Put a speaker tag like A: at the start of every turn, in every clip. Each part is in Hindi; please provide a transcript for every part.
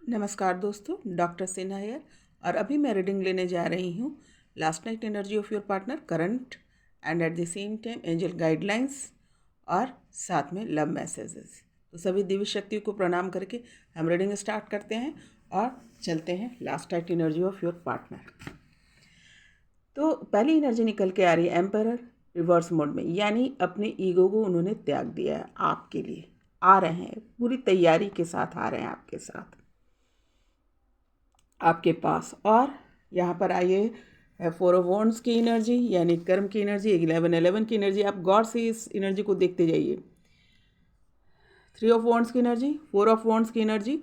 A: नमस्कार दोस्तों, डॉक्टर सिन्हा हियर। और अभी मैं रीडिंग लेने जा रही हूँ last night energy of your partner current and eight the same time angel guidelines और साथ में लव मैसेजेस। तो सभी दिव्य शक्तियों को प्रणाम करके हम रीडिंग स्टार्ट करते हैं और चलते हैं last night energy of your partner. तो पहली एनर्जी निकल के आ रही है एम्परर रिवर्स मोड में, यानी अपने ईगो को उन्होंने त्याग दिया है। आपके लिए आ रहे हैं, पूरी तैयारी के साथ आ रहे हैं आपके साथ, आपके पास। और यहाँ पर आइए फोर ऑफ वॉन्ड्स की एनर्जी, यानी कर्म की एनर्जी, 11 की एनर्जी। आप गौर से इस एनर्जी को देखते जाइए। 3 ऑफ वॉन्ड्स की एनर्जी, 4 ऑफ वॉन्ड्स की एनर्जी,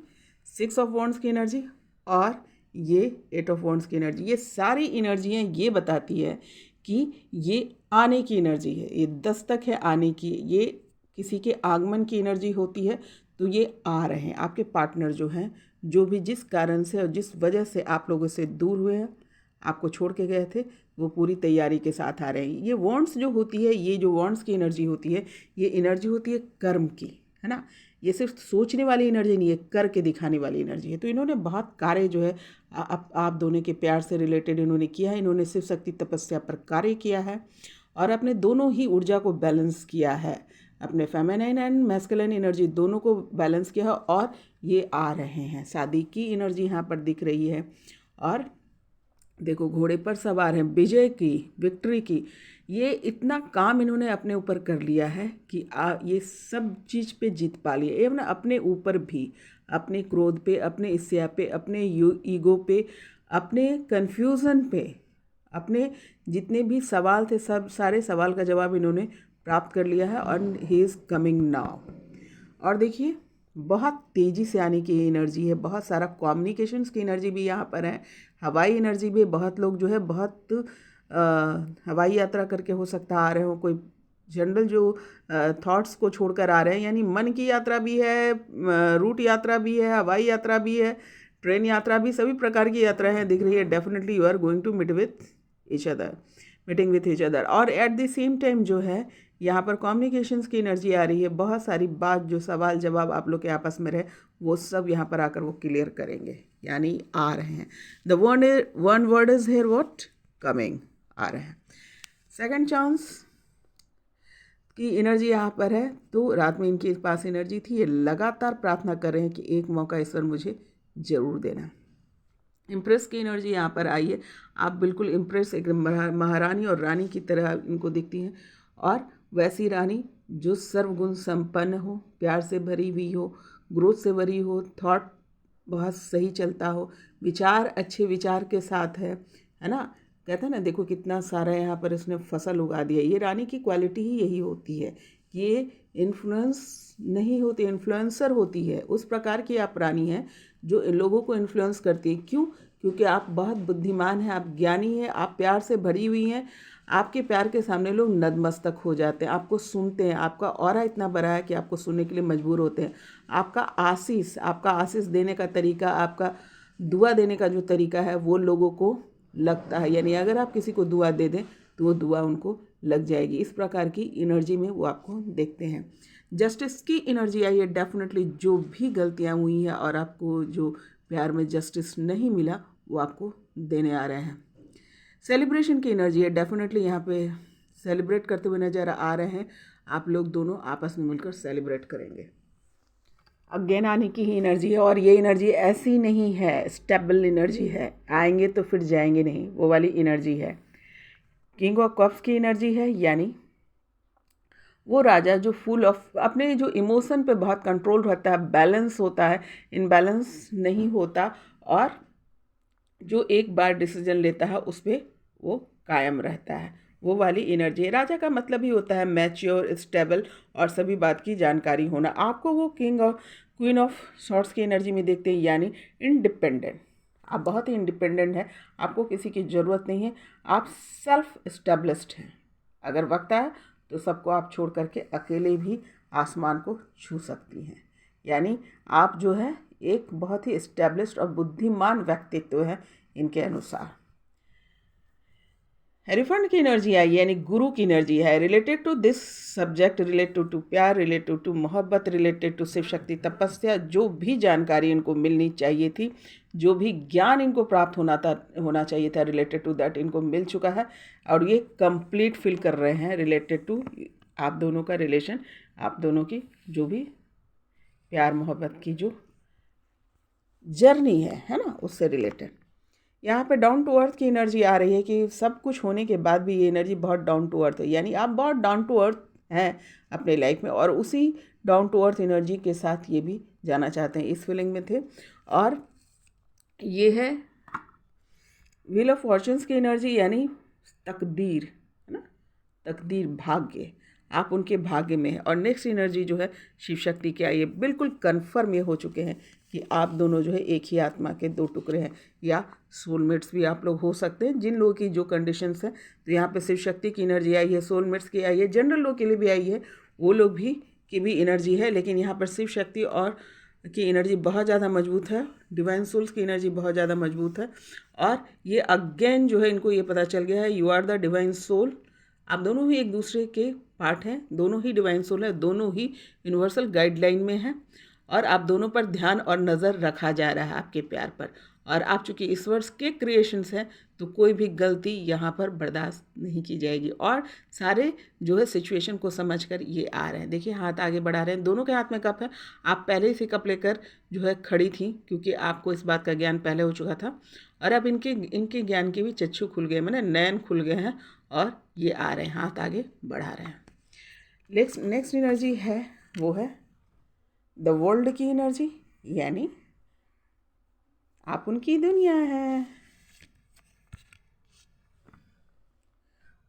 A: 6 ऑफ वॉन्ड्स की एनर्जी और ये 8 ऑफ वॉन्ड्स की एनर्जी। ये सारी एनर्जियाँ ये बताती है कि ये आने की एनर्जी है, ये दस्तक है आने की, ये किसी के आगमन की एनर्जी होती है। तो ये आ रहे हैं आपके पार्टनर जो हैं, जो भी जिस कारण से और जिस वजह से आप लोगों से दूर हुए हैं, आपको छोड़ के गए थे, वो पूरी तैयारी के साथ आ रहे हैं। ये वॉन्ड्स जो होती है, ये जो वॉन्ड्स की एनर्जी होती है, ये एनर्जी होती है कर्म की, है ना। ये सिर्फ सोचने वाली एनर्जी नहीं है, करके दिखाने वाली एनर्जी है। तो इन्होंने बहुत कार्य जो है आप दोनों के प्यार से रिलेटेड इन्होंने किया है। इन्होंने शिव शक्ति तपस्या पर कार्य किया है और अपने दोनों ही ऊर्जा को बैलेंस किया है, अपने फेमिनाइन एंड मैस्कुलिन एनर्जी दोनों को बैलेंस किया है। और ये आ रहे हैं, शादी की एनर्जी यहाँ पर दिख रही है। और देखो घोड़े पर सवार हैं, विजय की, विक्ट्री की। ये इतना काम इन्होंने अपने ऊपर कर लिया है कि ये सब चीज़ पे जीत पा लिए। एवं अपने ऊपर भी, अपने क्रोध पे, अपने ईर्ष्या पे, अपने ईगो पे, अपने कन्फ्यूज़न पे, अपने जितने भी सवाल थे, सब सारे सवाल का जवाब इन्होंने प्राप्त कर लिया है। और ही इज़ कमिंग नाउ। और देखिए बहुत तेज़ी से आने की एनर्जी है, बहुत सारा कम्युनिकेशंस की एनर्जी भी यहाँ पर है, हवाई एनर्जी भी। बहुत लोग जो है बहुत हवाई यात्रा करके हो सकता आ रहे हो, कोई जनरल जो थॉट्स को छोड़कर आ रहे हैं, यानी मन की यात्रा भी है, रूट यात्रा भी है, हवाई यात्रा भी है, ट्रेन यात्रा भी, सभी प्रकार की यात्राएं दिख रही है। Definitely you are going to meet with each other, meeting with each other. और एट द सेम टाइम जो है यहाँ पर कम्युनिकेशंस की एनर्जी आ रही है। बहुत सारी बात, जो सवाल जवाब आप लोग के आपस में रहे, वो सब यहाँ पर आकर वो क्लियर करेंगे, यानी आ रहे हैं। The one word is here what, coming, आ रहे हैं। सेकंड चांस की एनर्जी यहाँ पर है। तो रात में इनके पास एनर्जी थी, ये लगातार प्रार्थना कर रहे हैं कि एक मौका ईश्वर मुझे ज़रूर देना। इम्प्रेस की एनर्जी यहाँ पर आई है। आप बिल्कुल इम्प्रेस, एकदम महारानी और रानी की तरह इनको दिखती हैं। और वैसी रानी जो सर्वगुण संपन्न हो, प्यार से भरी हुई हो, ग्रोथ से भरी हो, थॉट बहुत सही चलता हो, विचार अच्छे विचार के साथ है ना। कहते हैं ना, देखो कितना सारा यहाँ पर इसने फसल उगा दिया। ये रानी की क्वालिटी ही यही होती है, ये इन्फ्लुएंस नहीं होती, इन्फ्लुएंसर होती है। उस प्रकार की आप रानी हैं जो लोगों को इन्फ्लुएंस करती है। क्यों? क्योंकि आप बहुत बुद्धिमान हैं, आप ज्ञानी हैं, आप प्यार से भरी हुई हैं। आपके प्यार के सामने लोग नतमस्तक हो जाते हैं, आपको सुनते हैं। आपका ऑरा इतना बड़ा है कि आपको सुनने के लिए मजबूर होते हैं। आपका आशीष देने का तरीका, आपका दुआ देने का जो तरीका है, वो लोगों को लगता है, यानी अगर आप किसी को दुआ दे दें तो वो दुआ उनको लग जाएगी। इस प्रकार की एनर्जी में वो आपको देखते हैं। जस्टिस की एनर्जी आई है। डेफिनेटली जो भी गलतियाँ हुई हैं और आपको जो प्यार में जस्टिस नहीं मिला, वो आपको देने आ रहे हैं। सेलिब्रेशन की एनर्जी है। डेफिनेटली यहाँ पे सेलिब्रेट करते हुए नज़र आ रहे हैं। आप लोग दोनों आपस में मिलकर सेलिब्रेट करेंगे। अगेन आने की ही एनर्जी है। और ये एनर्जी ऐसी नहीं है, स्टेबल एनर्जी है, आएंगे तो फिर जाएंगे नहीं, वो वाली एनर्जी है। किंग ऑफ कप्स की एनर्जी है, यानी वो राजा जो फुल ऑफ अपने जो इमोशन पे बहुत कंट्रोल रहता है, बैलेंस होता है, इनबैलेंस नहीं होता। और जो एक बार डिसीजन लेता है उस पर वो कायम रहता है, वो वाली एनर्जी है। राजा का मतलब ही होता है मैच्योर, स्टेबल और सभी बात की जानकारी होना। आपको वो किंग और क्वीन ऑफ सॉर्ट्स की एनर्जी में देखते हैं, यानी इंडिपेंडेंट। आप बहुत ही इंडिपेंडेंट हैं, आपको किसी की ज़रूरत नहीं है, आप सेल्फ इस्टेब्लिश्ड हैं। अगर वक्त आए तो सबको आप छोड़ करके अकेले भी आसमान को छू सकती हैं। यानी आप जो है एक बहुत ही इस्टेब्लिश्ड और बुद्धिमान व्यक्तित्व है इनके अनुसार। हेरीफंड की एनर्जी आई यानी गुरु की एनर्जी है। Related to this subject, related to प्यार, रिलेटेड टू मोहब्बत, रिलेटेड टू शिव शक्ति तपस्या, जो भी जानकारी इनको मिलनी चाहिए थी, जो भी ज्ञान इनको प्राप्त होना चाहिए था रिलेटेड टू दैट, इनको मिल चुका है। और ये कंप्लीट फील कर रहे हैं रिलेटेड टू आप दोनों का रिलेशन, आप दोनों की जो भी प्यार मोहब्बत की जो जर्नी है ना, उससे रिलेटेड। यहाँ पे डाउन टू अर्थ की एनर्जी आ रही है कि सब कुछ होने के बाद भी ये एनर्जी बहुत डाउन टू अर्थ है, यानी आप बहुत डाउन टू अर्थ हैं अपने लाइफ में, और उसी डाउन टू अर्थ एनर्जी के साथ ये भी जाना चाहते हैं, इस फीलिंग में थे। और ये है व्हील ऑफ फॉर्चून्स की एनर्जी, यानी तकदीर, है ना, तकदीर, भाग्य, आप उनके भाग्य में हैं। और नेक्स्ट एनर्जी जो है शिव शक्ति की आई है। बिल्कुल कन्फर्म ये हो चुके हैं कि आप दोनों जो है एक ही आत्मा के दो टुकड़े हैं, या सोलमेट्स भी आप लोग हो सकते हैं, जिन लोगों की जो कंडीशंस हैं। तो यहाँ पे शिव शक्ति की एनर्जी आई है, सोलमेट्स की आई है, जनरल लोग के लिए भी आई है, वो लोग भी की भी एनर्जी है। लेकिन यहाँ पर शिव शक्ति और की एनर्जी बहुत ज़्यादा मजबूत है, डिवाइन सोल्स की एनर्जी बहुत ज़्यादा मजबूत है। और ये अगेन जो है इनको ये पता चल गया है, you are the divine soul. आप दोनों ही एक दूसरे के पार्ट हैं, दोनों ही डिवाइन सोल है, दोनों ही यूनिवर्सल गाइडलाइन में हैं, और आप दोनों पर ध्यान और नज़र रखा जा रहा है आपके प्यार पर। और आप चूँकि ईश्वर के क्रिएशंस हैं, तो कोई भी गलती यहाँ पर बर्दाश्त नहीं की जाएगी। और सारे जो है सिचुएशन को समझकर ये आ रहे हैं। देखिए हाथ आगे बढ़ा रहे हैं, दोनों के हाथ में कप है। आप पहले से कप लेकर जो है खड़ी थी, क्योंकि आपको इस बात का ज्ञान पहले हो चुका था। और अब इनके ज्ञान के भी चक्षु खुल गए, मैंने नयन खुल गए हैं, और ये आ रहे हैं, हाथ आगे बढ़ा रहे हैं। नेक्स्ट एनर्जी है, वो है द वर्ल्ड की एनर्जी, यानी आप उनकी दुनिया है,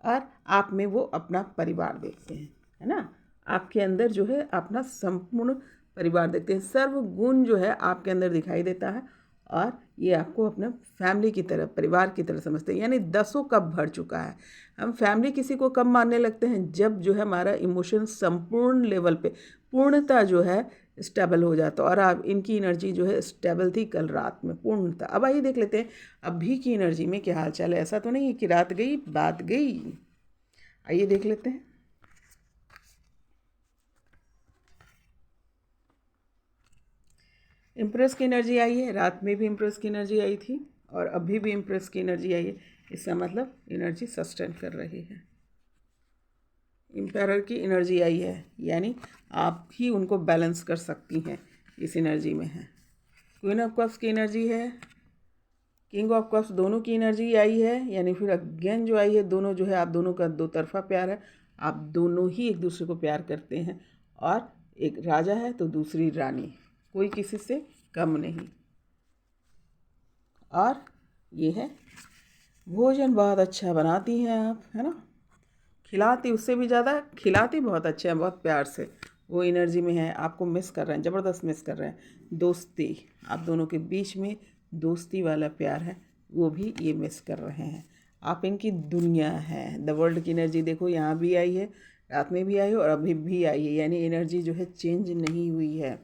A: और आप में वो अपना परिवार देखते हैं, है ना। आपके अंदर जो है अपना संपूर्ण परिवार देखते हैं, सर्व गुण जो है आपके अंदर दिखाई देता है, और ये आपको अपने फैमिली की तरह, परिवार की तरह समझते हैं। यानी 10 कप भर चुका है। हम फैमिली किसी को कब मानने लगते हैं, जब जो है हमारा इमोशन संपूर्ण लेवल पे पूर्णता जो है स्टेबल हो जाता है। और अब इनकी एनर्जी जो है स्टेबल थी कल रात में पूर्णता। अब आइए देख लेते हैं अभी की एनर्जी में क्या हाल चाल है। ऐसा तो नहीं है कि रात गई बात गई, आइए देख लेते हैं। इम्प्रेस की एनर्जी आई है, रात में भी इम्प्रेस की एनर्जी आई थी, और अभी भी इम्प्रेस की एनर्जी आई है। इसका मतलब एनर्जी सस्टेन कर रही है। एम्पायर की एनर्जी आई है, यानी आप ही उनको बैलेंस कर सकती हैं, इस एनर्जी में है। क्वीन ऑफ कप्स की एनर्जी है, किंग ऑफ कप्स, दोनों की एनर्जी आई है। यानी फिर अगेन जो आई है, दोनों जो है आप दोनों का दो तरफा प्यार है, आप दोनों ही एक दूसरे को प्यार करते हैं। और एक राजा है तो दूसरी रानी, कोई किसी से कम नहीं। और ये है भोजन बहुत अच्छा बनाती हैं आप, है ना, खिलाती, उससे भी ज़्यादा खिलाती बहुत अच्छे हैं, बहुत प्यार से। वो एनर्जी में है, आपको मिस कर रहे हैं, ज़बरदस्त मिस कर रहे हैं। दोस्ती, आप दोनों के बीच में दोस्ती वाला प्यार है, वो भी ये मिस कर रहे हैं। आप इनकी दुनिया है। द वर्ल्ड की एनर्जी देखो, यहाँ भी आई है, रात में भी आई है, और अभी भी आई है। यानी एनर्जी जो है चेंज नहीं हुई है।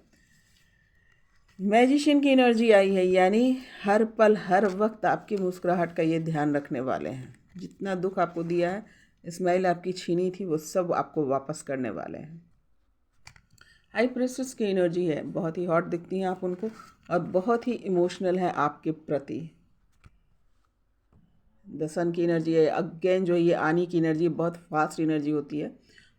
A: मैजिशियन की एनर्जी आई है, यानी हर पल हर वक्त आपकी मुस्कुराहट का ये ध्यान रखने वाले हैं। जितना दुख आपको दिया है, स्माइल आपकी छीनी थी, वो सब आपको वापस करने वाले हैं। हाई प्रेस्टिस की एनर्जी है, बहुत ही हॉट दिखती हैं आप उनको, और बहुत ही इमोशनल है आपके प्रति। द सन की एनर्जी है, अगेन जो ये आनी की एनर्जी बहुत फास्ट एनर्जी होती है,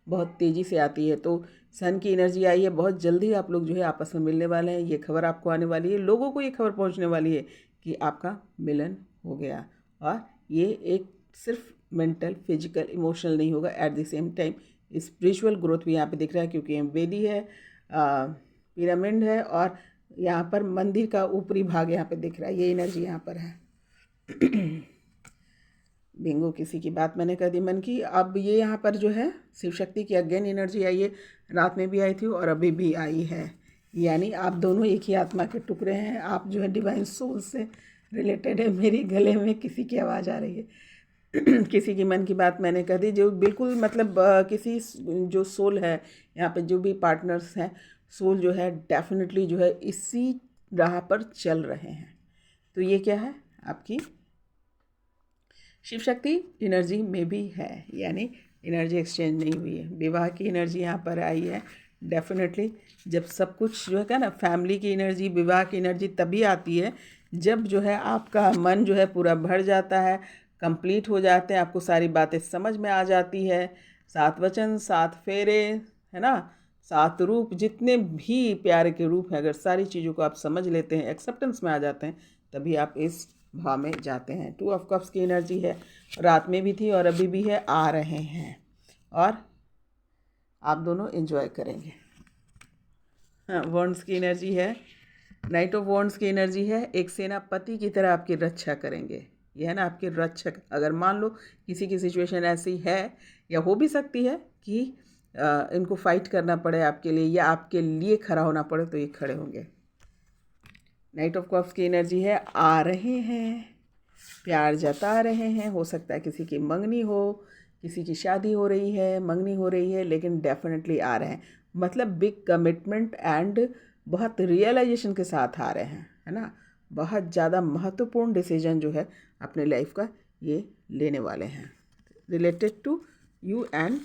A: बहुत तेज़ी से आती है। तो सन की एनर्जी आई है, बहुत जल्दी आप लोग जो है आपस में मिलने वाले हैं। ये खबर आपको आने वाली है, लोगों को ये खबर पहुंचने वाली है कि आपका मिलन हो गया। और ये एक सिर्फ मेंटल, फिजिकल, इमोशनल नहीं होगा, eight the same time spiritual growth भी यहाँ पे दिख रहा है, क्योंकि ये वेदी है, पिरामिड है, और यहाँ पर मंदिर का ऊपरी भाग यहाँ पे दिख रहा है। ये एनर्जी यहाँ पर है। बिंगो, किसी की बात मैंने कर दी मन की। अब ये यहाँ पर जो है शिव शक्ति की अगेन एनर्जी आई है, रात में भी आई थी और अभी भी आई है। यानी आप दोनों एक ही आत्मा के टुकड़े हैं, आप जो है डिवाइन सोल से रिलेटेड है। मेरे गले में किसी की आवाज़ आ रही है। किसी की मन की बात मैंने कर दी, जो बिल्कुल मतलब किसी जो सोल है यहाँ पे, जो भी पार्टनर्स हैं, सोल जो है डेफिनेटली जो है इसी राह पर चल रहे हैं। तो ये क्या है, आपकी शिव शक्ति एनर्जी में भी है, यानी एनर्जी एक्सचेंज नहीं हुई है। विवाह की एनर्जी यहाँ पर आई है। डेफिनेटली जब सब कुछ जो है क्या ना, फैमिली की एनर्जी, विवाह की एनर्जी तभी आती है जब जो है आपका मन जो है पूरा भर जाता है, कंप्लीट हो जाते हैं, आपको सारी बातें समझ में आ जाती है। 7 वचन, 7 फेरे, है ना, 7 रूप, जितने भी प्यार के रूप हैं, अगर सारी चीज़ों को आप समझ लेते हैं, एक्सेप्टेंस में आ जाते हैं, तभी आप इस भाव में जाते हैं। 2 ऑफ कप्स की एनर्जी है, रात में भी थी और अभी भी है, आ रहे हैं और आप दोनों एंजॉय करेंगे। हाँ, वॉन्ड्स की एनर्जी है, नाइट ऑफ वॉन्ड्स की एनर्जी है। एक सेनापति की तरह आपकी रक्षा करेंगे, यह है ना, आपके रक्षक। अगर मान लो किसी की सिचुएशन ऐसी है, या हो भी सकती है कि इनको फाइट करना पड़े आपके लिए, या आपके लिए खड़ा होना पड़े, तो ये खड़े होंगे। नाइट ऑफ कप्स की एनर्जी है, आ रहे हैं, प्यार जता रहे हैं। हो सकता है किसी की मंगनी हो, किसी की शादी हो रही है, मंगनी हो रही है, लेकिन डेफिनेटली आ रहे हैं। मतलब बिग कमिटमेंट एंड बहुत रियलाइजेशन के साथ आ रहे हैं, है ना। बहुत ज़्यादा महत्वपूर्ण डिसीजन जो है अपने लाइफ का ये लेने वाले हैं, related to you and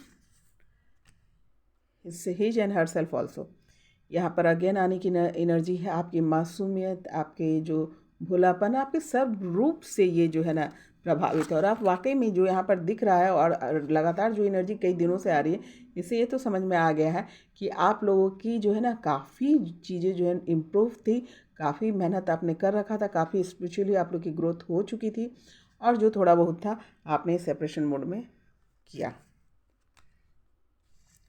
A: his and her self also. यहाँ पर अगेन आने की एनर्जी है, आपकी मासूमियत, आपके जो भोलापन, आपके सब रूप से ये जो है ना प्रभावित है। और आप वाकई में जो यहाँ पर दिख रहा है, और लगातार जो एनर्जी कई दिनों से आ रही है, इससे ये तो समझ में आ गया है कि आप लोगों की जो है ना काफ़ी चीज़ें जो है इम्प्रूव थी, काफ़ी मेहनत आपने कर रखा था, काफ़ी स्पिरिचुअली आप लोग की ग्रोथ हो चुकी थी, और जो थोड़ा बहुत था आपने सेपरेशन मोड में किया।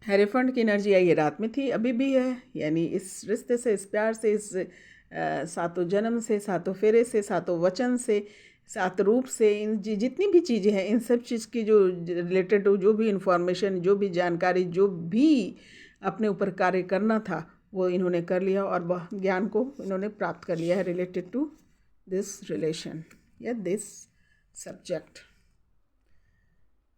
A: हेरेफंड की एनर्जी आई है, रात में थी, अभी भी है, यानी इस रिश्ते से, इस प्यार से, इस 7 जन्म से, 7 फेरे से, 7 वचन से, 7 रूप से, इन जितनी भी चीज़ें हैं, इन सब चीज़ की जो रिलेटेड हो, जो भी इंफॉर्मेशन, जो भी जानकारी, जो भी अपने ऊपर कार्य करना था, वो इन्होंने कर लिया, और ज्ञान को इन्होंने प्राप्त कर लिया है रिलेटेड टू दिस रिलेशन या this subject.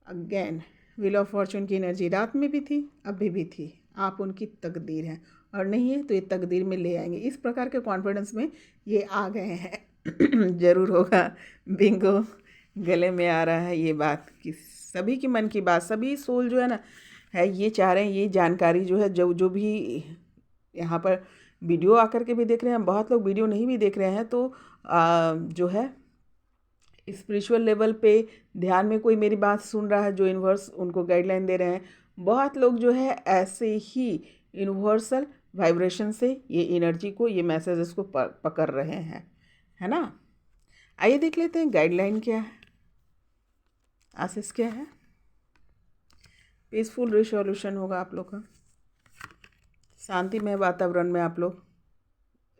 A: Again wheel of Fortune की एनर्जी रात में भी थी, अभी भी थी। आप उनकी तकदीर हैं, और नहीं है तो ये तकदीर में ले आएंगे। इस प्रकार के कॉन्फिडेंस में ये आ गए हैं। ज़रूर होगा, बिंगो, गले में आ रहा है ये बात कि सभी की मन की बात, सभी सोल जो है ना है, ये चाह रहे हैं ये जानकारी जो है, जो भी यहाँ पर वीडियो आकर के भी देख रहे हैं, बहुत लोग वीडियो नहीं भी देख रहे हैं, तो जो है स्पिरिचुअल लेवल पे ध्यान में कोई मेरी बात सुन रहा है, जो यूनिवर्स उनको गाइडलाइन दे रहे हैं, बहुत लोग जो है ऐसे ही यूनिवर्सल वाइब्रेशन से ये एनर्जी को, ये मैसेजेस को पकड़ रहे हैं, है ना। आइए देख लेते हैं गाइडलाइन क्या है, आशीष क्या है। पीसफुल रिसोल्यूशन होगा आप लोग का, शांतिमय वातावरण में आप लोग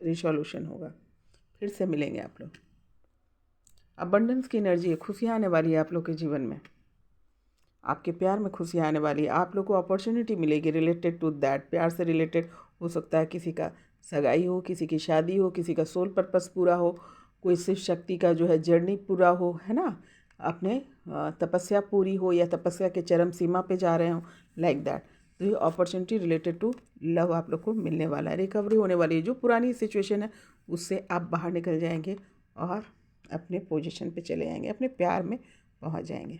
A: रिसोल्यूशन होगा, फिर से मिलेंगे आप लोग। अबंडेंस की एनर्जी है, खुशियाँ आने वाली है आप लोग के जीवन में, आपके प्यार में खुशियाँ आने वाली है, आप लोग को अपॉर्चुनिटी मिलेगी रिलेटेड टू दैट। प्यार से रिलेटेड हो सकता है किसी का सगाई हो, किसी की शादी हो, किसी का सोल पर्पस पूरा हो, कोई शिव शक्ति का जो है जर्नी पूरा हो, है ना, अपने तपस्या पूरी हो, या तपस्या के चरम सीमा पे जा रहे हो, लाइक दैट। तो ये अपॉर्चुनिटी रिलेटेड टू लव आप लोग को मिलने वाला है, रिकवरी होने वाली है। जो पुरानी सिचुएशन है उससे आप बाहर निकल जाएंगे और अपने पोजीशन पे चले जाएंगे, अपने प्यार में पहुंच जाएंगे।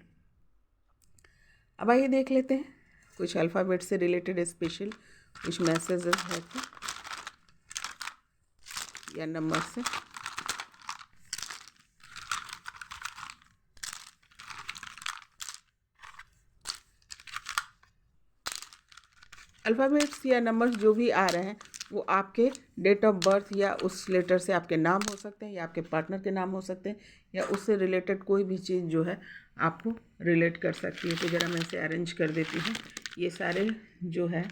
A: अब आइए देख लेते हैं कुछ अल्फ़ाबेट से रिलेटेड स्पेशल कुछ मैसेजेस है या नंबर से। अल्फ़ाबेट्स या नंबर्स जो भी आ रहे हैं वो आपके डेट ऑफ बर्थ या उस लेटर से आपके नाम हो सकते हैं, या आपके पार्टनर के नाम हो सकते हैं, या उससे रिलेटेड कोई भी चीज़ जो है आपको रिलेट कर सकती है। तो ज़रा मैं इसे अरेंज कर देती हूँ। ये सारे जो है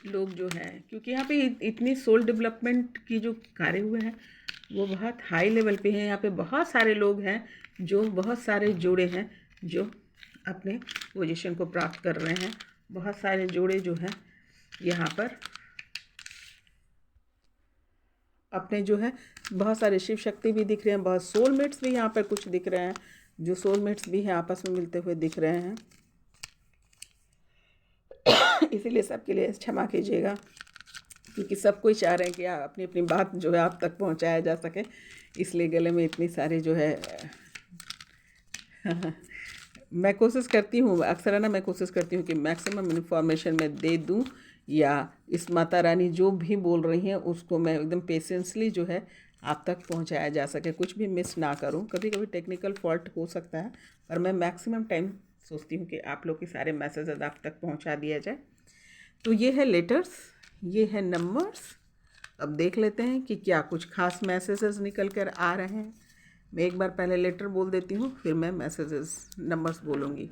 A: लोग जो हैं, क्योंकि यहाँ पे इतनी सोल डेवलपमेंट की जो कार्य हुए हैं वो बहुत हाई लेवल पे हैं। यहाँ पे बहुत सारे लोग हैं, जो बहुत सारे जोड़े हैं जो अपने पोजीशन को प्राप्त कर रहे हैं। बहुत सारे जोड़े जो हैं यहाँ पर अपने जो है, बहुत सारे शिव शक्ति भी दिख रहे हैं, बहुत सोलमेट्स भी यहाँ पर कुछ दिख रहे हैं, जो सोलमेट्स भी हैं आपस में मिलते हुए दिख रहे हैं। इसीलिए सबके लिए क्षमा कीजिएगा, क्योंकि सब कोई चाह रहे हैं कि अपनी अपनी बात जो है आप तक पहुँचाया जा सके, इसलिए गले में इतनी सारी जो है मैं कोशिश करती हूँ, अक्सर है ना, मैं कोशिश करती हूँ कि मैक्सिमम इन्फॉर्मेशन मैं दे दूँ, या इस माता रानी जो भी बोल रही हैं उसको मैं एकदम पेशेंसली जो है आप तक पहुँचाया जा सके, कुछ भी मिस ना करूँ। कभी कभी टेक्निकल फॉल्ट हो सकता है, पर मैं मैक्सिमम टाइम सोचती हूँ कि आप लोग के सारे मैसेजेस आप तक पहुँचा दिया जाए। तो ये है लेटर्स, ये है नंबर्स। अब देख लेते हैं कि क्या कुछ खास मैसेजेस निकल कर आ रहे हैं। मैं एक बार पहले लेटर बोल देती हूँ, फिर मैं मैसेजेस नंबर्स बोलूँगी।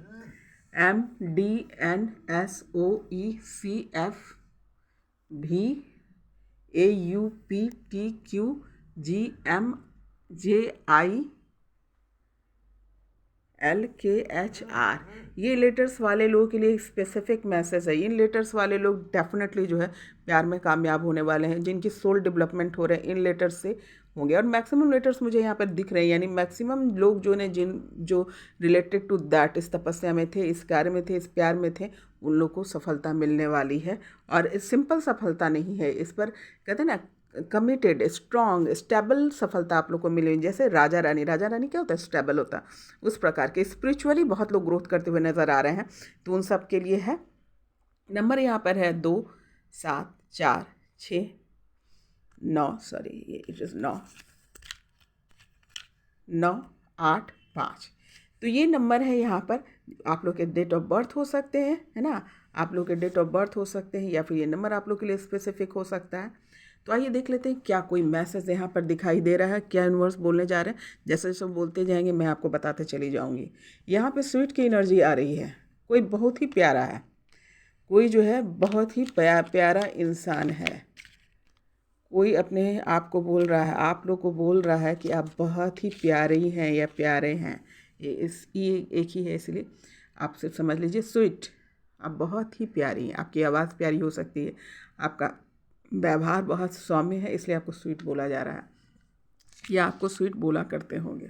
A: MDNSOECF VAUPTQGMJILKHR, ये लेटर्स वाले लोगों के लिए स्पेसिफिक मैसेज है। इन लेटर्स वाले लोग डेफिनेटली जो है प्यार में कामयाब होने वाले हैं, जिनकी सोल डेवलपमेंट हो रहे हैं इन लेटर्स से होंगे। और मैक्सिमम लेटर्स मुझे यहाँ पर दिख रहे हैं, यानी मैक्सिमम लोग जो ने जो रिलेटेड टू दैट, इस तपस्या में थे, इस कार्य में थे, इस प्यार में थे, उन लोग को सफलता मिलने वाली है। और सिंपल सफलता नहीं है, इस पर कहते हैं ना कमिटेड, स्ट्रॉन्ग, स्टेबल सफलता आप लोग को मिलेगी। जैसे राजा रानी, राजा रानी क्या होता है, स्टेबल होता है, उस प्रकार के स्पिरिचुअली बहुत लोग ग्रोथ करते हुए नज़र आ रहे हैं, तो उन सब के लिए है। नंबर यहाँ पर है 2 7 4 6 9, सॉरी ये इट इज़ 9 9 8 5। तो ये नंबर है यहाँ पर। आप लोग के डेट ऑफ बर्थ हो सकते हैं, है ना, आप लोग के डेट ऑफ बर्थ हो सकते हैं, या फिर ये नंबर आप लोग के लिए स्पेसिफिक हो सकता है। तो आइए देख लेते हैं क्या कोई मैसेज यहाँ पर दिखाई दे रहा है, क्या यूनिवर्स बोलने जा रहे हैं। जैसे जैसे बोलते जाएंगे मैं आपको बताते चली जाऊँगी। यहाँ पे स्वीट की एनर्जी आ रही है, कोई बहुत ही प्यारा है, कोई जो है बहुत ही प्यारा इंसान है, कोई अपने आप को बोल रहा है, आप लोग को बोल रहा है कि आप बहुत ही प्यारी हैं या प्यारे हैं। ये एक ही है, इसलिए आप सिर्फ समझ लीजिए स्वीट, आप बहुत ही प्यारी हैं। आपकी आवाज़ प्यारी हो सकती है, आपका व्यवहार बहुत सौम्य है, इसलिए आपको स्वीट बोला जा रहा है, या आपको स्वीट बोला करते होंगे।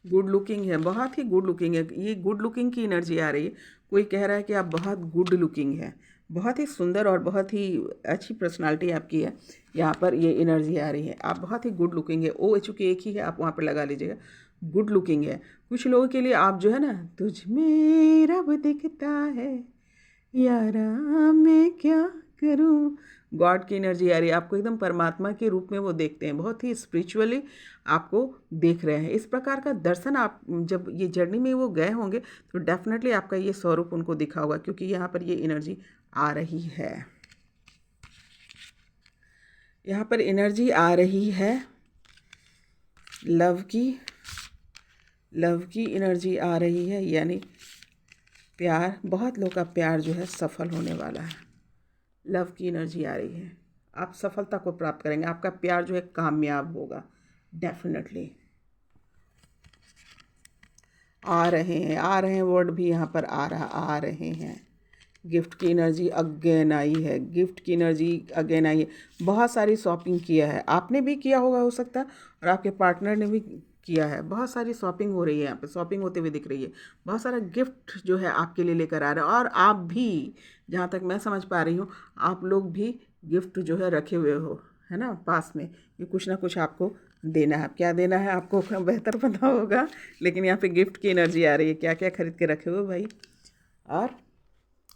A: गुड लुकिंग है, बहुत ही गुड लुकिंग है, ये गुड लुकिंग की एनर्जी आ रही है। कोई कह रहा है कि आप बहुत गुड लुकिंग है, बहुत ही सुंदर और बहुत ही अच्छी पर्सनालिटी आपकी है। यहाँ पर ये एनर्जी आ रही है, आप बहुत ही गुड लुकिंग है। चूँकि एक ही है, आप वहाँ पर लगा लीजिएगा, गुड लुकिंग है। कुछ लोगों के लिए आप जो है ना, तुझ में रब दिखता है यारा मैं क्या करूं, गॉड की एनर्जी आ रही है। आपको एकदम परमात्मा के रूप में वो देखते हैं, बहुत ही स्पिरिचुअली आपको देख रहे हैं। इस प्रकार का दर्शन आप जब ये जर्नी में वो गए होंगे तो डेफिनेटली आपका ये स्वरूप उनको दिखा होगा, क्योंकि यहाँ पर ये एनर्जी आ रही है। यहाँ पर एनर्जी आ रही है लव की एनर्जी आ रही है, यानी प्यार, बहुत लोग का प्यार जो है सफल होने वाला है। लव की एनर्जी आ रही है, आप सफलता को प्राप्त करेंगे, आपका प्यार जो है कामयाब होगा डेफिनेटली। आ रहे हैं वर्ड भी यहाँ पर आ रहे हैं। गिफ्ट की एनर्जी अगेन आई है, गिफ्ट की एनर्जी अगेन आई है। बहुत सारी शॉपिंग किया है, आपने भी किया होगा हो सकता है, और आपके पार्टनर ने भी किया है। बहुत सारी शॉपिंग हो रही है, यहाँ पे शॉपिंग होते हुए दिख रही है। बहुत सारा गिफ्ट जो है आपके लिए लेकर आ रहा है, और आप भी, जहाँ तक मैं समझ पा रही हूँ, आप लोग भी गिफ्ट जो है रखे हुए हो, है ना, पास में, ये कुछ ना कुछ आपको देना है। क्या देना है आपको बेहतर पता होगा, लेकिन यहाँ पे गिफ्ट की एनर्जी आ रही है। क्या क्या खरीद के रखे हुए भाई। और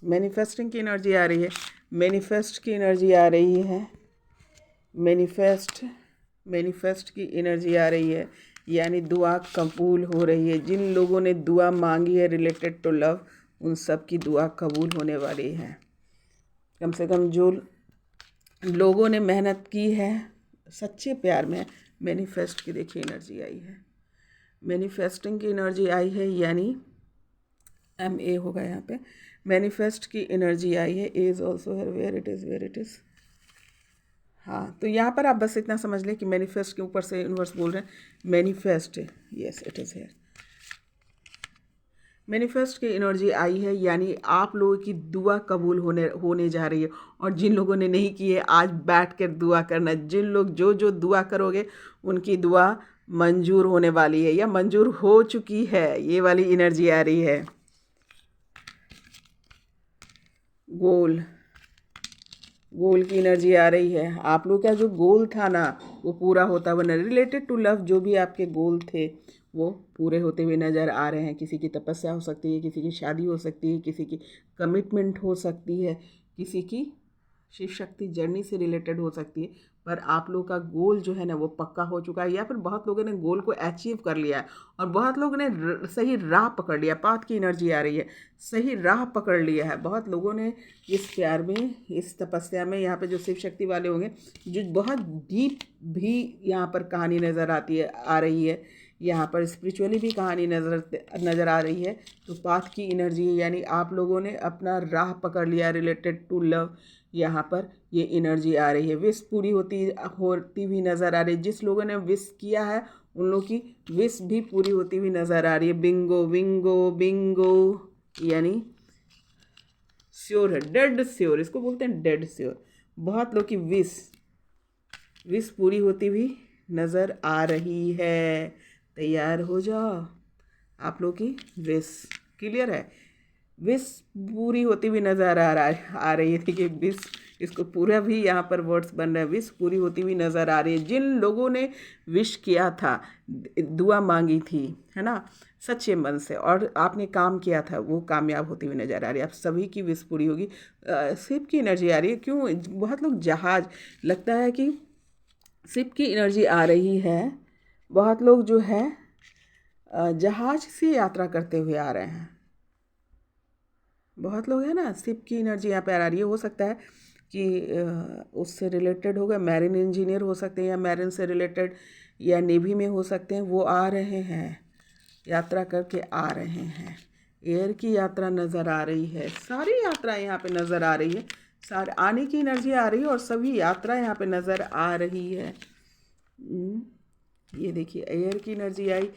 A: मैनिफेस्टिंग की एनर्जी आ रही है, मैनिफेस्ट की एनर्जी आ रही है, मैनिफेस्ट की एनर्जी आ रही है, यानी दुआ कबूल हो रही है। जिन लोगों ने दुआ मांगी है रिलेटेड टू लव, उन सब की दुआ कबूल होने वाली है। कम से कम जो लोगों ने मेहनत की है सच्चे प्यार में, मैनिफेस्ट की देखिए एनर्जी आई है, मैनिफेस्टिंग की एनर्जी आई है, यानी MA होगा यहाँ पे। मैनिफेस्ट की एनर्जी आई है, इज ऑल्सो है, वेयर इट इज़। हाँ, तो यहाँ पर आप बस इतना समझ लें कि मैनिफेस्ट के ऊपर से यूनिवर्स बोल रहे हैं manifest, yes it is here. Manifest की एनर्जी आई है, यानी आप लोगों की दुआ कबूल होने जा रही है। और जिन लोगों ने नहीं की है, आज बैठ कर दुआ करना। जिन लोग जो दुआ करोगे उनकी दुआ मंजूर होने वाली है, या मंजूर हो चुकी है, ये वाली एनर्जी आ रही है। गोल की एनर्जी आ रही है। आप लोग का जो गोल था ना, वो पूरा होता हुआ ना, रिलेटेड टू लव जो भी आपके गोल थे वो पूरे होते हुए नज़र आ रहे हैं। किसी की तपस्या हो सकती है, किसी की शादी हो सकती है, किसी की कमिटमेंट हो सकती है, किसी की शिव शक्ति जर्नी से रिलेटेड हो सकती है। पर आप लोग का गोल जो है ना वो पक्का हो चुका है, या फिर बहुत लोगों ने गोल को अचीव कर लिया है और बहुत लोगों ने सही राह पकड़ लिया। पाथ की एनर्जी आ रही है, सही राह पकड़ लिया है बहुत लोगों ने इस प्यार में, इस तपस्या में। यहाँ पे जो शिव शक्ति वाले होंगे, जो बहुत डीप भी यहाँ पर कहानी नज़र आती है, आ रही है, यहाँ पर स्पिरिचुअली भी कहानी नज़र आ रही है। तो पाथ की एनर्जी, यानी आप लोगों ने अपना राह पकड़ लिया रिलेटेड टू लव। यहाँ पर ये एनर्जी आ रही है, विश पूरी होती हुई नज़र आ रही है। जिस लोगों ने विश किया है उन लोगों की विश भी पूरी होती हुई नज़र आ रही है। बिंगो विंगो बिंगो, यानी श्योर है, डेड श्योर, इसको बोलते हैं डेड श्योर। बहुत लोग की विश पूरी होती हुई नज़र आ रही है। तैयार हो जाओ, आप लोग की विश क्लियर है, विश पूरी होती हुई नज़र आ रही है। देखिए विश, इसको पूरा भी यहाँ पर वर्ड्स बन रहे हैं, विश पूरी होती हुई नज़र आ रही है। जिन लोगों ने विश किया था, दुआ मांगी थी, है ना, सच्चे मन से, और आपने काम किया था, वो कामयाब होती हुई नज़र आ रही है। आप सभी की विश पूरी होगी। शिप की एनर्जी आ रही है। क्यों बहुत लोग जहाज, लगता है कि शिप की एनर्जी आ रही है। बहुत लोग जो है जहाज से यात्रा करते हुए आ रहे हैं। बहुत लोग हैं ना, शिप की एनर्जी यहाँ पे आ रही है। हो सकता है कि उससे रिलेटेड होगा, मैरिन इंजीनियर हो सकते हैं, या मैरिन से रिलेटेड, या नेवी में हो सकते हैं। वो आ रहे हैं, यात्रा करके आ रहे हैं। एयर की यात्रा नज़र आ रही है, सारी यात्रा यहाँ पे नज़र आ रही है, सारे आने की एनर्जी आ रही है, और सभी यात्रा यहाँ पे नज़र आ रही है। ये देखिए एयर की एनर्जी आई,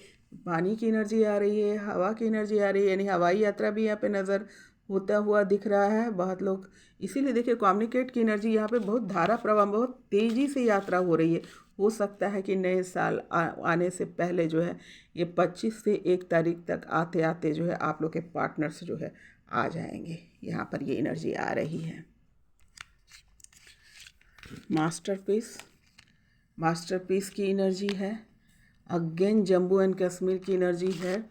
A: पानी की एनर्जी आ रही है, हवा की एनर्जी आ रही है, यानी हवाई यात्रा भी यहाँ पे नज़र होता हुआ दिख रहा है। बहुत लोग, इसीलिए देखिए कम्युनिकेट की एनर्जी यहाँ पे बहुत धारा प्रवाह, बहुत तेज़ी से यात्रा हो रही है। हो सकता है कि नए साल आने से पहले जो है, ये 25 से 1 तारीख तक आते आते जो है आप लोग के पार्टनर्स जो है आ जाएंगे। यहाँ पर ये एनर्जी आ रही है। मास्टरपीस की एनर्जी है। अगेन जम्मू एंड कश्मीर की एनर्जी है।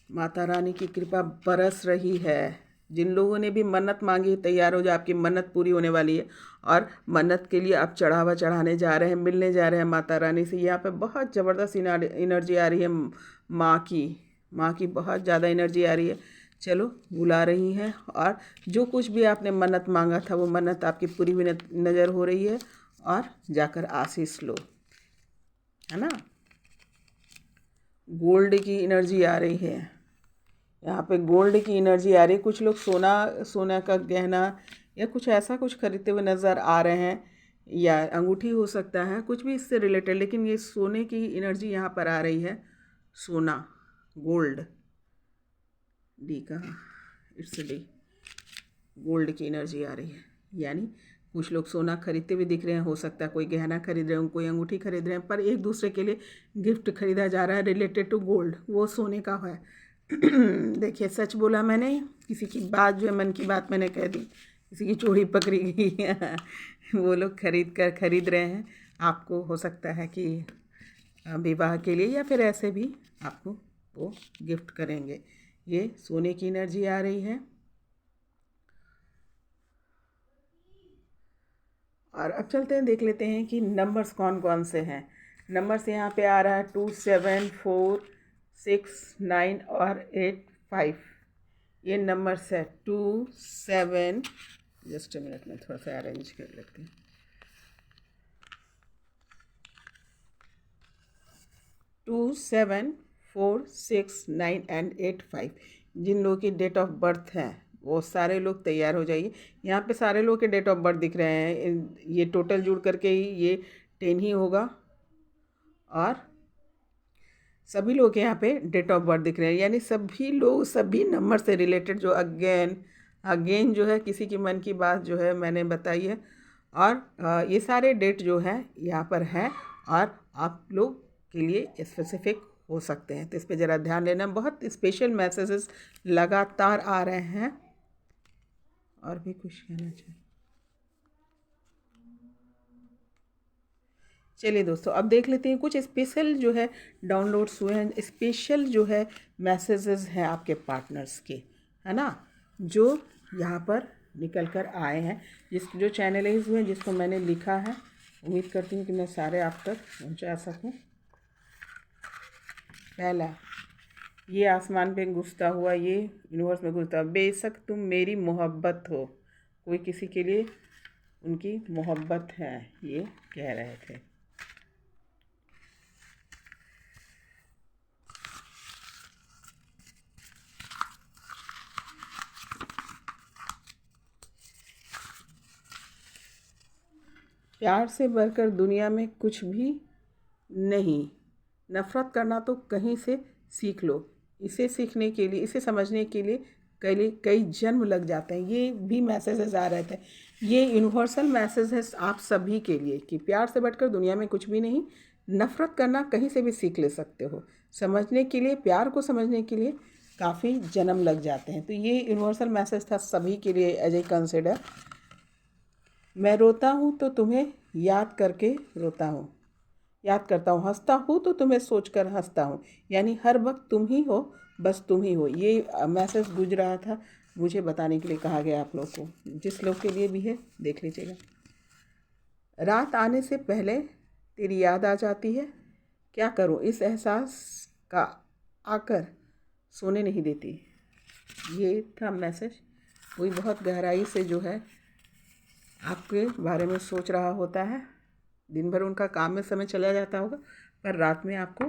A: माता रानी की कृपा बरस रही है। जिन लोगों ने भी मन्नत मांगी, तैयार हो जाओ, आपकी मन्नत पूरी होने वाली है। और मन्नत के लिए आप चढ़ावा चढ़ाने जा रहे हैं, मिलने जा रहे हैं माता रानी से। यहाँ पे बहुत ज़बरदस्त एनर्जी आ रही है। माँ की बहुत ज़्यादा एनर्जी आ रही है। चलो बुला रही हैं, और जो कुछ भी आपने मन्नत मांगा था वो मन्नत आपकी पूरी हुई नज़र हो रही है। और जाकर आशीष लो, है ना। गोल्ड की एनर्जी आ रही है। यहाँ पे गोल्ड की एनर्जी आ रही है। कुछ लोग सोना का गहना या कुछ ऐसा कुछ खरीदते हुए नज़र आ रहे हैं, या अंगूठी हो सकता है, कुछ भी इससे रिलेटेड। लेकिन ये सोने की एनर्जी यहाँ पर आ रही है। सोना, गोल्ड, डी का, इट्स डी, गोल्ड की एनर्जी आ रही है। यानी कुछ लोग सोना खरीदते हुए दिख रहे हैं, हो सकता है कोई गहना खरीद रहे हैं, कोई अंगूठी खरीद रहे हैं, पर एक दूसरे के लिए गिफ्ट खरीदा जा रहा है रिलेटेड टू गोल्ड, वो सोने का है। देखिए सच बोला मैंने, किसी की बात जो है, मन की बात मैंने कह दी, किसी की चोरी पकड़ी गई। वो लोग खरीद रहे हैं। आपको हो सकता है कि विवाह के लिए, या फिर ऐसे भी आपको वो गिफ्ट करेंगे। ये सोने की एनर्जी आ रही है। और अब चलते हैं, देख लेते हैं कि नंबर्स कौन कौन से हैं। नंबर्स यहाँ पे आ रहा है 2, 7, 4, 6, 9 और 8, 5। ये नंबर्स है 2, 7, जस्ट ए मिनट में थोड़ा सा अरेंज कर लेते हैं। 2, 7, 4, 6, 9 एंड 8, 5। जिन लोगों की डेट ऑफ बर्थ है वो सारे लोग तैयार हो जाइए। यहाँ पे सारे लोग के डेट ऑफ बर्थ दिख रहे हैं। ये टोटल जुड़ करके ही ये 10 ही होगा, और सभी लोग के यहाँ पे डेट ऑफ बर्थ दिख रहे हैं। यानी सभी लोग सभी नंबर से रिलेटेड, जो अगेन जो है किसी की मन की बात जो है मैंने बताई है। और ये सारे डेट जो है यहाँ पर हैं, और आप लोग के लिए स्पेसिफिक हो सकते हैं। तो इस पर ज़रा ध्यान देना। बहुत स्पेशल मैसेजेस लगातार आ रहे हैं। और भी कुछ कहना चाहिए। चलिए दोस्तों, अब देख लेते हैं कुछ स्पेशल जो है डाउनलोड्स हुए हैं, स्पेशल जो है मैसेजेस हैं आपके पार्टनर्स के, है ना, जो यहाँ पर निकल कर आए हैं, जो चैनलाइज हुए हैं, जिसको मैंने लिखा है। उम्मीद करती हूँ कि मैं सारे आप तक पहुँचा सकूँ। पहला, ये आसमान पे घुसता हुआ, ये यूनिवर्स में घुसता हुआ, बेशक तुम मेरी मोहब्बत हो। कोई किसी के लिए उनकी मोहब्बत है, ये कह रहे थे। प्यार से बढ़कर दुनिया में कुछ भी नहीं। नफ़रत करना तो कहीं से सीख लो। इसे सीखने के लिए, इसे समझने के लिए कई जन्म लग जाते हैं। ये भी मैसेजेस आ रहे थे। ये यूनिवर्सल मैसेज है आप सभी के लिए कि प्यार से बढ़कर दुनिया में कुछ भी नहीं। नफ़रत करना कहीं से भी सीख ले सकते हो। समझने के लिए, प्यार को समझने के लिए काफ़ी जन्म लग जाते हैं। तो ये यूनिवर्सल मैसेज था सभी के लिए एज ए कंसिडर। मैं रोता हूँ तो तुम्हें याद करके रोता हूँ, याद करता हूँ। हंसता हूँ तो तुम्हें सोचकर हंसता हूँ। यानी हर वक्त तुम ही हो, बस तुम ही हो। ये मैसेज गुज रहा था, मुझे बताने के लिए कहा गया आप लोग को। जिस लोग के लिए भी है देख लीजिएगा। रात आने से पहले तेरी याद आ जाती है, क्या करूँ इस एहसास का आकर सोने नहीं देती। ये था मैसेज। कोई बहुत गहराई से जो है आपके बारे में सोच रहा होता है। दिन भर उनका काम में समय चला जाता होगा, पर रात में आपको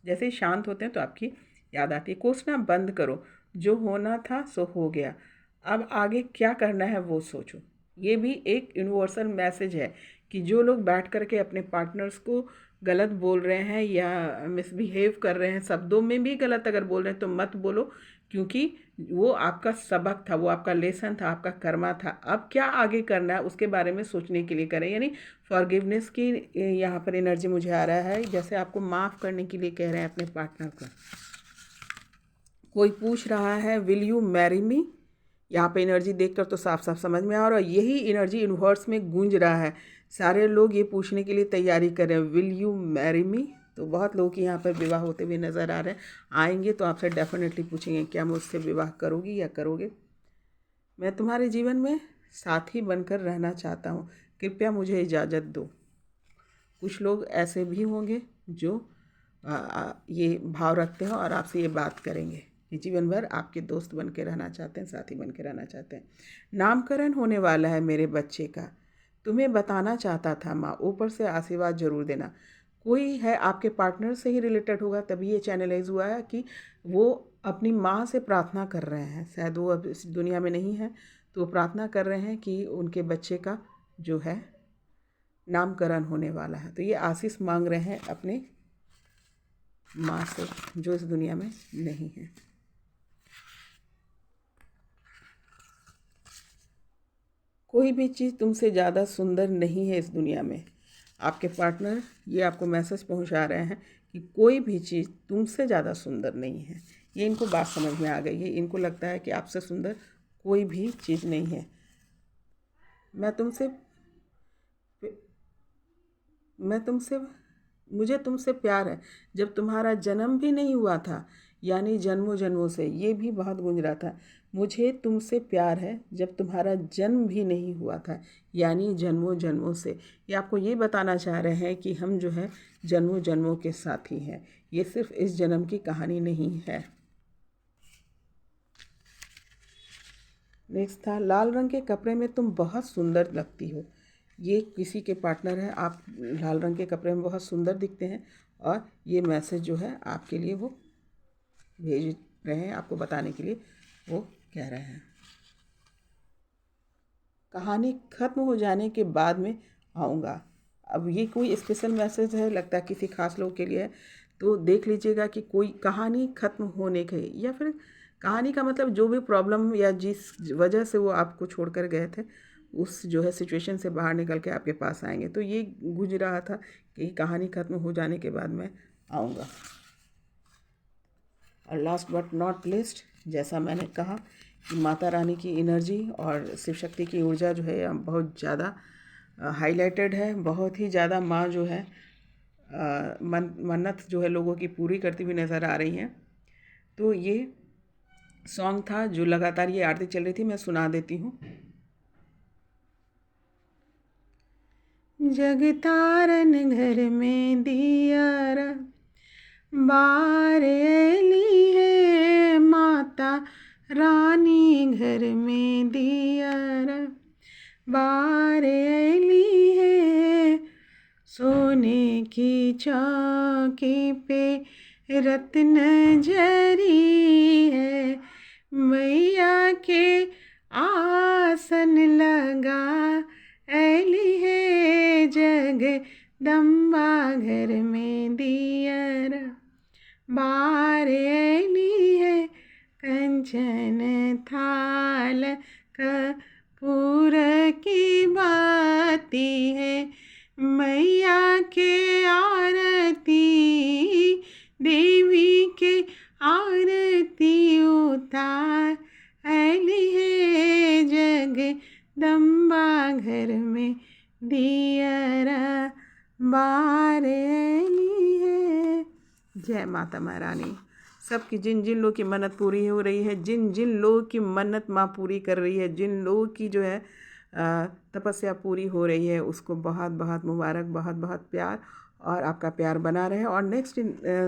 A: जैसे ही शांत होते हैं तो आपकी याद आती है। कोसना बंद करो, जो होना था सो हो गया, अब आगे क्या करना है वो सोचो। ये भी एक यूनिवर्सल मैसेज है कि जो लोग बैठ कर के अपने पार्टनर्स को गलत बोल रहे हैं या मिसबिहेव कर रहे हैं, शब्दों में भी गलत अगर बोल रहे हैं तो मत बोलो, क्योंकि वो आपका सबक था, वो आपका लेसन था, आपका कर्मा था। अब क्या आगे करना है उसके बारे में सोचने के लिए करें। यानी फॉरगिवनेस की यहाँ पर एनर्जी मुझे आ रहा है, जैसे आपको माफ़ करने के लिए कह रहे हैं अपने पार्टनर को। कोई पूछ रहा है विल यू मैरी मी। यहाँ पे एनर्जी देखकर तो साफ साफ समझ में आ रहा है, यही एनर्जी यूनिवर्स में गूंज रहा है। सारे लोग ये पूछने के लिए तैयारी कर रहे हैं विल यू मैरी मी। तो बहुत लोग यहाँ पर विवाह होते हुए नज़र आ रहे हैं। आएंगे तो आपसे डेफिनेटली पूछेंगे क्या मुझसे विवाह करोगी या करोगे। मैं तुम्हारे जीवन में साथी बनकर रहना चाहता हूँ, कृपया मुझे इजाज़त दो। कुछ लोग ऐसे भी होंगे जो ये भाव रखते हैं और आपसे ये बात करेंगे कि जीवन भर आपके दोस्त बन के रहना चाहते हैं, साथी बन के रहना चाहते हैं। नामकरण होने वाला है मेरे बच्चे का, तुम्हें बताना चाहता था माँ, ऊपर से आशीर्वाद जरूर देना। कोई है आपके पार्टनर से ही रिलेटेड होगा, तभी ये चैनलाइज हुआ है कि वो अपनी माँ से प्रार्थना कर रहे हैं। शायद वो अब इस दुनिया में नहीं है, तो प्रार्थना कर रहे हैं कि उनके बच्चे का जो है नामकरण होने वाला है। तो ये आशीष मांग रहे हैं अपने माँ से जो इस दुनिया में नहीं है। कोई भी चीज़ तुमसे ज़्यादा सुंदर नहीं है इस दुनिया में। आपके पार्टनर ये आपको मैसेज पहुंचा रहे हैं कि कोई भी चीज़ तुमसे ज़्यादा सुंदर नहीं है। ये इनको बात समझ में आ गई है। इनको लगता है कि आपसे सुंदर कोई भी चीज़ नहीं है। मुझे तुमसे प्यार है जब तुम्हारा जन्म भी नहीं हुआ था, यानी जन्मों जन्मों से। ये भी बहुत गूंज रहा था। मुझे तुमसे प्यार है जब तुम्हारा जन्म भी नहीं हुआ था, यानी जन्मों जन्मों से। ये आपको ये बताना चाह रहे हैं कि हम जो है जन्मों जन्मों के साथी हैं। ये सिर्फ इस जन्म की कहानी नहीं है। नेक्स्ट था लाल रंग के कपड़े में तुम बहुत सुंदर लगती हो। ये किसी के पार्टनर है, आप लाल रंग के कपड़े में बहुत सुंदर दिखते हैं और ये मैसेज जो है आपके लिए वो भेज रहे हैं, आपको बताने के लिए वो कह रहे हैं। कहानी ख़त्म हो जाने के बाद में आऊँगा। अब ये कोई स्पेशल मैसेज है, लगता है किसी खास लोग के लिए है। तो देख लीजिएगा कि कोई कहानी ख़त्म होने के, या फिर कहानी का मतलब जो भी प्रॉब्लम या जिस वजह से वो आपको छोड़कर गए थे उस जो है सिचुएशन से बाहर निकल के आपके पास आएंगे। तो ये गुज रहा था कि कहानी ख़त्म हो जाने के बाद मैं आऊँगा। और लास्ट बट नॉट लिस्ट, जैसा मैंने कहा कि माता रानी की एनर्जी और शिव शक्ति की ऊर्जा जो है बहुत ज़्यादा हाईलाइटेड है। बहुत ही ज़्यादा माँ जो है मन्नत जो है लोगों की पूरी करती हुई नज़र आ रही हैं। तो ये सॉन्ग था जो लगातार ये आरती चल रही थी, मैं सुना देती हूँ। जगतारन घर में दियारा बार ऐली है, माता रानी घर में दियारा बार ऐली है। सोने की चौकी पे रत्न जरी है, मैया के आसन लगा ऐली है। जगदम्बा घर में दियारा बार ऐली है, कंचन थाल कपूर की बाती है, मैया के आरती देवी के आरती उतार ऐली है। जगदम्बा घर में दियारा बार ऐली है। जय माता महारानी। सबकी जिन जिन लोगों की मन्नत पूरी हो रही है, जिन जिन लोगों की मन्नत माँ पूरी कर रही है, जिन लोगों की जो है तपस्या पूरी हो रही है, उसको बहुत बहुत मुबारक, बहुत बहुत प्यार, और आपका प्यार बना रहे। और नेक्स्ट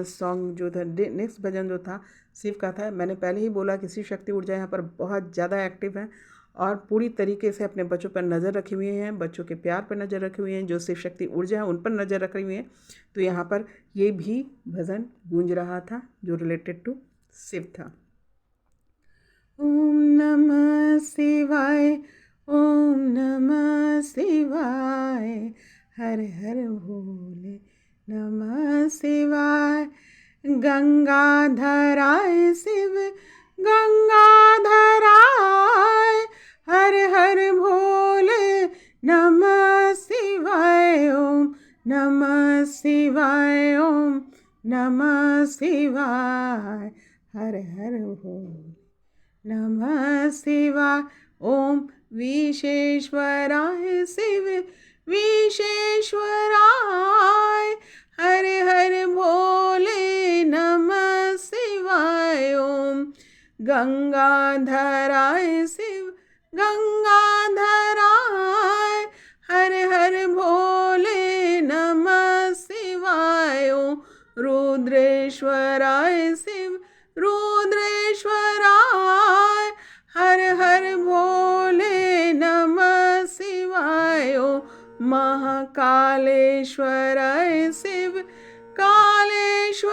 A: सॉन्ग जो था, नेक्स्ट भजन जो था शिव का था। मैंने पहले ही बोला कि शिव शक्ति ऊर्जा यहाँ पर बहुत ज़्यादा एक्टिव है और पूरी तरीके से अपने बच्चों पर नज़र रखे हुए हैं, बच्चों के प्यार पर नज़र रखे हुए हैं, जो शिव शक्ति ऊर्जा है उन पर नज़र रखे हुए हैं। तो यहाँ पर ये भी भजन गूंज रहा था जो रिलेटेड टू शिव था। ओम नमः शिवाय, ओम नमः शिवाय, हर हर भोले नमः शिवाय। गंगाधराय शिव गंगाधराय, हर हर भोले नमः शिवाय। ओम नमः शिवाय, ओम नमः शिवाय, हर हर भोले नमः शिवाय। ओम विश्वेश्वराय शिव विश्वेश्वराय, हर हर भोले नमः शिवाय। ओम गंगाधराय शिव गंगाधराय, हर हर भोले नमः शिवाय। ओम रुद्रेश्वराय शिव रुद्रेश्वराय, हर हर भोले नमः शिवाय। ओम महाकालेश्वराय शिव कालेश्वराय,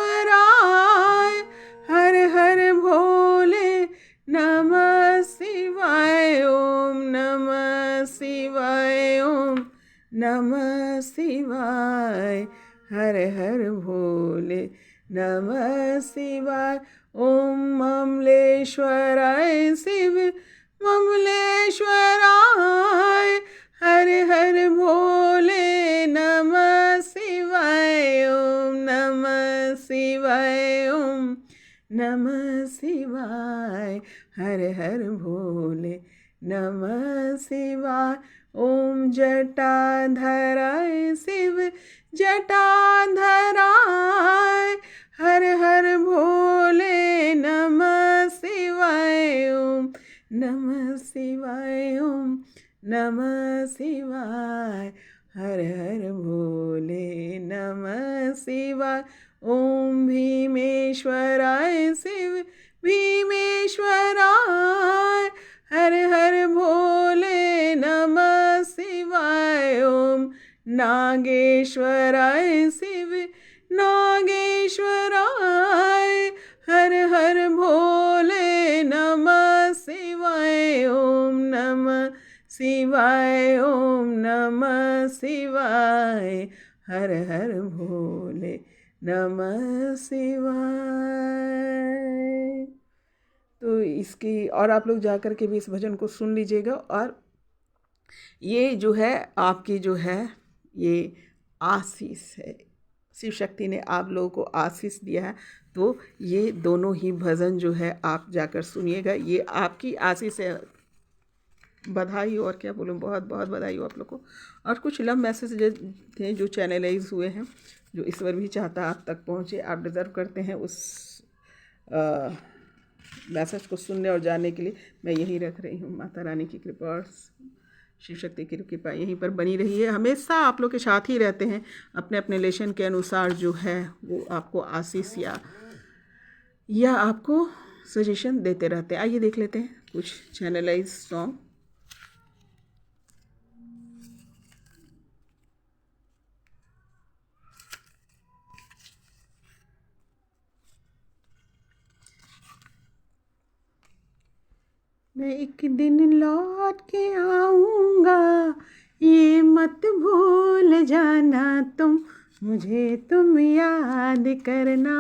A: हर हर भोले नमः शिवाय। ओम नमः शिवाय, ओम नमः शिवाय, हर हर भोले नमः शिवाय। ओम ममलेश्वराय शिव ममलेश्वराय, हर हर भोले नमः शिवाय। ओम नमः शिवाय, ओम नमः शिवाय, हर हर भोले नमः शिवाय। ओम जटाधराय शिव जटाधराय, हर हर भोले नमः शिवाय। ओम नमः शिवाय, ओम नमः शिवाय, हर हर भोले नमः शिवाय। ओम भीमेश्वराय शिव भीमेश्वराय, हर हर भोले नमः शिवाय। ओम नागेश्वराय शिव नागेश्वराय, हर हर भोले नमः शिवाय। ओम नमः शिवाय, ओम नमः शिवाय, हर हर भोले नमः शिवाय। तो इसकी और आप लोग जा कर के भी इस भजन को सुन लीजिएगा। और ये जो है आपकी जो है ये आशीष है, शिव शक्ति ने आप लोगों को आशीष दिया है। तो ये दोनों ही भजन जो है आप जाकर सुनिएगा, ये आपकी आशीष है। बधाई, और क्या बोलूँ, बहुत बहुत बधाई हो आप लोग को। और कुछ लव मैसेज थे जो चैनलाइज हुए हैं, जो ईश्वर भी चाहता आप तक पहुँचे। आप डिज़र्व करते हैं उस मैसेज को सुनने और जानने के लिए। मैं यही रख रही हूँ। माता रानी की कृपा और शिव शक्ति की कृपा यहीं पर बनी रही है। हमेशा आप लोग के साथ ही रहते हैं, अपने अपने लेशन के अनुसार जो है वो आपको आशीष या आपको सजेशन देते रहते हैं। आइए देख लेते हैं कुछ चैनलाइज सॉन्ग। मैं एक दिन लौट के आऊँगा, ये मत भूल जाना तुम, मुझे तुम याद करना,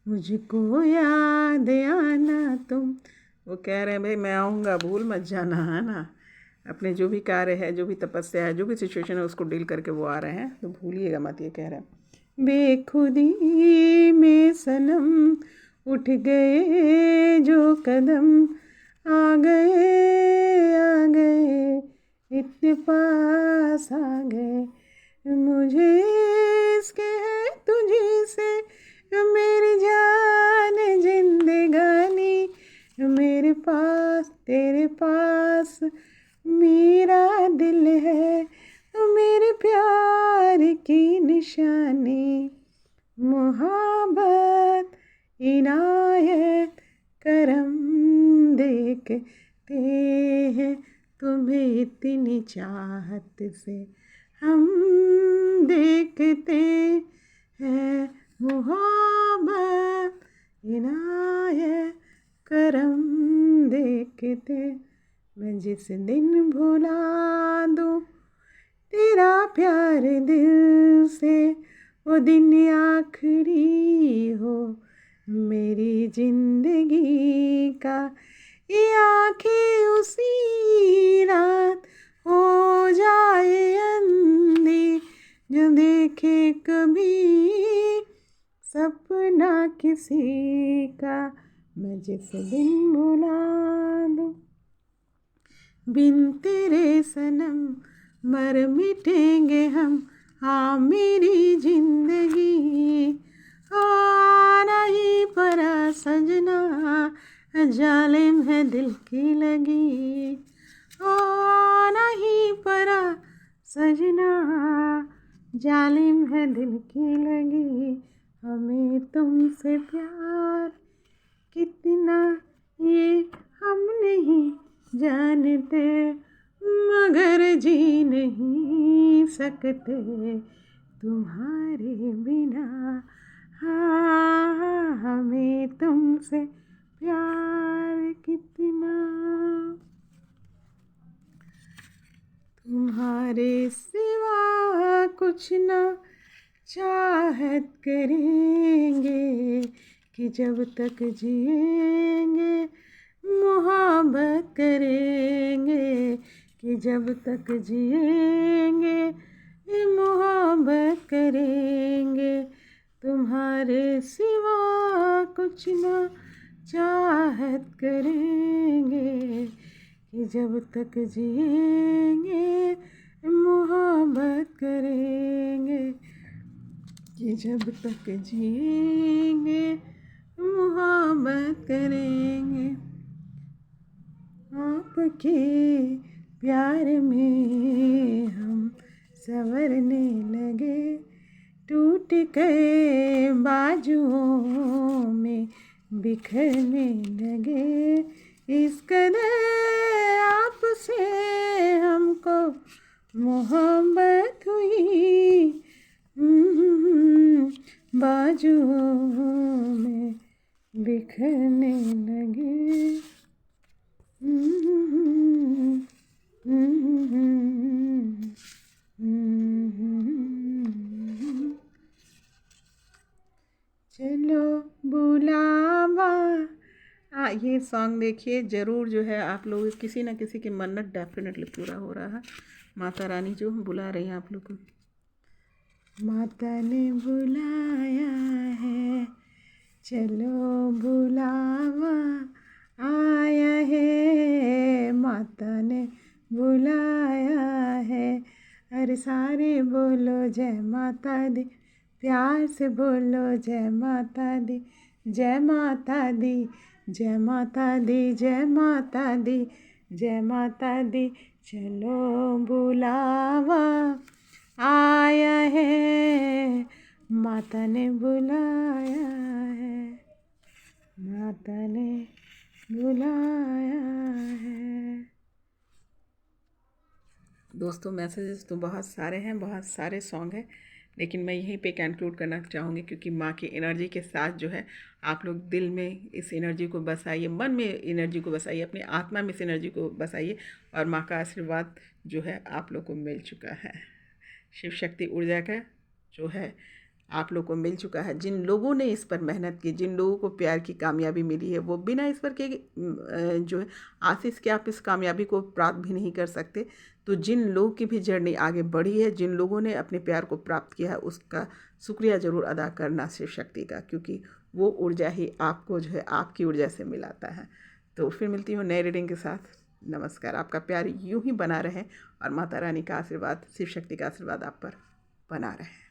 A: मुझको याद आना तुम। वो कह रहे हैं भाई मैं आऊँगा, भूल मत जाना, है ना। अपने जो भी कार्य है, जो भी तपस्या है, जो भी सिचुएशन है, उसको डील करके वो आ रहे हैं, तो भूलिएगा मत, ये कह रहे हैं। बेखुदी में सनम उठ गए जो कदम, आ गए इतने पास आ गए, मुझे इसके है तुझी से मेरी जान जिंदगानी, मेरे पास तेरे पास मेरा दिल है, मेरे प्यार की निशानी, मोहब्बत इनायत करम देखते हैं तुम्हें इतनी चाहत से हम देखते हैं, मोहब्बत इनायत करम देखते। मैं जिस दिन भुला दूँ तेरा प्यार दिल से, वो दिन आखिरी हो मेरी जिंदगी का, ये आँखें उसी रात हो जाए अंधी, जो देखे कभी सपना किसी का। मैं जिस दिन भुला दूँ बिन तेरे सनम मर मिटेंगे हम, हाँ मेरी जिंदगी आना ही परा सजना, जालिम है दिल की लगी, आना ही परा सजना, जालिम है दिल की लगी, हमें तुमसे प्यार कितना ये हम नहीं जानते, मगर जी नहीं सकते तुम्हारे बिना, हाँ हमें तुमसे प्यार कितना, तुम्हारे सिवा कुछ ना चाहत करेंगे, कि जब तक जिएंगे मोहब्बत करेंगे, कि जब तक जिएंगे मोहब्बत करेंगे, तुम्हारे सिवा कुछ ना चाहत करेंगे, कि जब तक जिएंगे मोहब्बत करेंगे, कि जब तक जिएंगे मोहब्बत करेंगे। आपके प्यार में हम संवरने लगे, टूट गए बाजुओं में बिखरने लगे, इस कदर आपसे हमको मोहब्बत हुई, बाजुओं में बिखरने लगे। चलो बुलावा। ये सॉन्ग देखिए ज़रूर, जो है आप लोग किसी न किसी की मन्नत डेफिनेटली पूरा हो रहा है। माता रानी जो बुला रही हैं आप लोग को, माता ने बुलाया है, चलो बुलावा आया है, माता ने बुलाया है। अरे सारे बोलो जय माता दी, प्यार से बोलो जय माता दी, जय माता दी, जय माता दी, जय माता दी, जय माता दी। चलो बुलावा आया है, माता ने बुलाया है, माता ने बुलाया है। दोस्तों मैसेजेस तो बहुत सारे हैं, बहुत सारे सॉन्ग हैं, लेकिन मैं यहीं पे कंक्लूड करना चाहूँगी क्योंकि माँ की एनर्जी के साथ जो है आप लोग दिल में इस एनर्जी को बसाइए, मन में एनर्जी को बसाइए, अपनी आत्मा में इस एनर्जी को बसाइए और माँ का आशीर्वाद जो है आप लोग को मिल चुका है। शिव शक्ति ऊर्जा का जो है आप लोग को मिल चुका है। जिन लोगों ने इस पर मेहनत की, जिन लोगों को प्यार की कामयाबी मिली है, वो बिना ईश्वर के जो है आशीष के आप इस कामयाबी को प्राप्त भी नहीं कर सकते। तो जिन लोगों की भी जर्नी आगे बढ़ी है, जिन लोगों ने अपने प्यार को प्राप्त किया है, उसका शुक्रिया ज़रूर अदा करना शिव शक्ति का, क्योंकि वो ऊर्जा ही आपको जो है आपकी ऊर्जा से मिलाता है। तो फिर मिलती हूँ नए रीडिंग के साथ। नमस्कार। आपका प्यार यूं ही बना रहे और माता रानी का आशीर्वाद, शिव शक्ति का आशीर्वाद आप पर बना रहे।